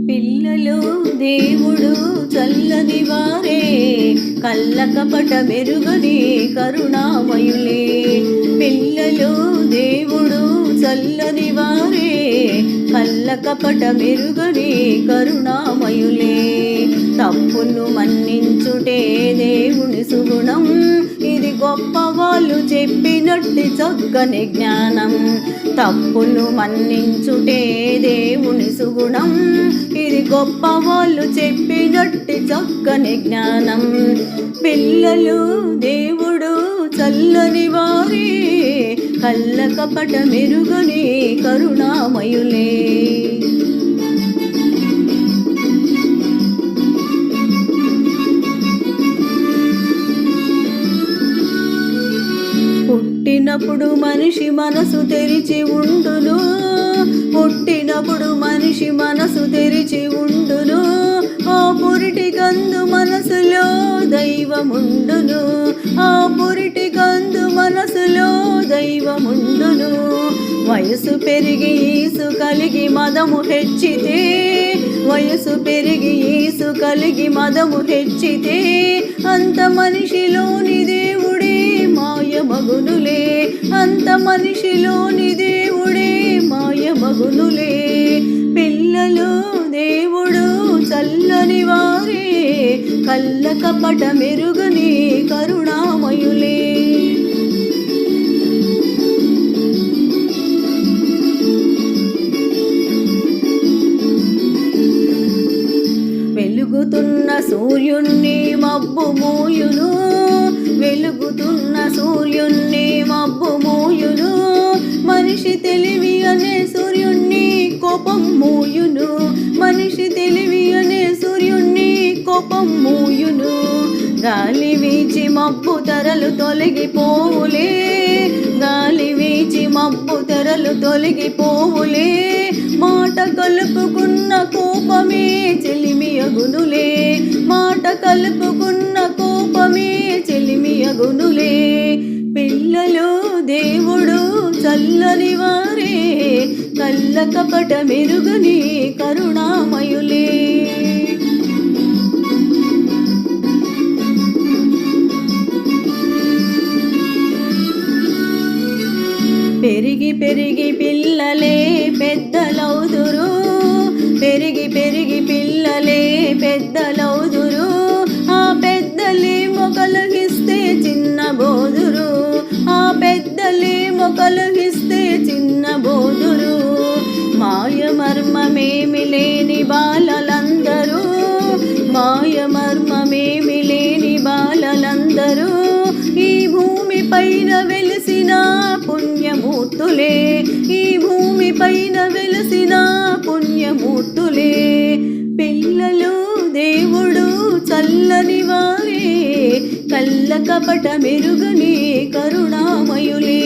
పిల్లలు దేవుడు చల్లని వారే, కళ్ళ కపట మెరుగని కరుణామయులే. పిల్లలు దేవుడు చల్లని వారే, కళ్ళ కపట మెరుగని కరుణామయులే. తప్పులు మన్నించుటే దేవుని సుగుణం, ఇది గొప్ప వాళ్ళు చెప్పినట్టి చక్కని జ్ఞానం. తప్పులు మన్నించుటే దేవుని సుగుణం, ఇది గొప్ప వాళ్ళు చెప్పినట్టి చక్కని జ్ఞానం. పిల్లలు దేవుడు చల్లని వారే, కళ్ళ కపట మెరుగని కరుణామయులే. పుట్టినప్పుడు మనిషి మనసు తెరిచి ఉండును, పుట్టినప్పుడు మనిషి మనసు తెరిచి ఉండును. ఆ పురిటి కందు మనసులో దైవముండును, ఆ పురిటి కందు మనసులో దైవముండును. వయసు పెరిగి ఈసు కలిగి మదము హెచ్చితే, వయసు పెరిగి ఈసు కలిగి మదము హెచ్చితే, అంత మనిషిలోని దేవుడే మాయమగునులే, అంత మనిషిలోని దేవుడే మాయమగునులే. పిల్లలు దేవుడు చల్లని వారే, కళ్ళ కపట మెరుగని కరుణామయులే. వెలుగుతున్న సూర్యుణ్ణి మబ్బు మూయును, వెలుగుతున్న సూర్యుణ్ణి మబ్బు మూయును. మనిషి తెలివి అనే సూర్యుణ్ణి కోపం మూయును, మనిషి తెలివి అనే సూర్యుణ్ణి కోపం మూయును. గాలి వీచి మబ్బు తెరలు తొలగిపోవులే, గాలి వీచి మబ్బు తెరలు తొలగిపోవులే. మాట కలుపుకున్న కోపమే చెలిమియగునులే, మాట కలుపుకున్న కోపమే చెలిమియగునులే. పిల్లలు దేవుడు చల్లని వారే, కళ్ళ కపట మెరుగని కరుణామయులే. పెరిగి పెరిగి పిల్లలే పెద్దలవుదురు, పెరిగి పెరిగి పిల్లలే పెద్దలవుదురు. ఆ పెద్దలేమో కలహిస్తే చిన్న బోదురు, ఆ పెద్దలేమో కలహిస్తే చిన్న బోదురు. మాయ మర్మమేమి లేని బాలలందరూ, మాయ మర్మమేమి లేని బాలలందరూ. ఈ భూమి పైన వెలిసిన పుణ్యమూర్తులే, ఈ భూమి పైన వెలిసిన పుణ్యమూర్తులే. పిల్లలు దేవుడు చల్లని వారే, కళ్ళ కపట మెరుగని కరుణామయులే.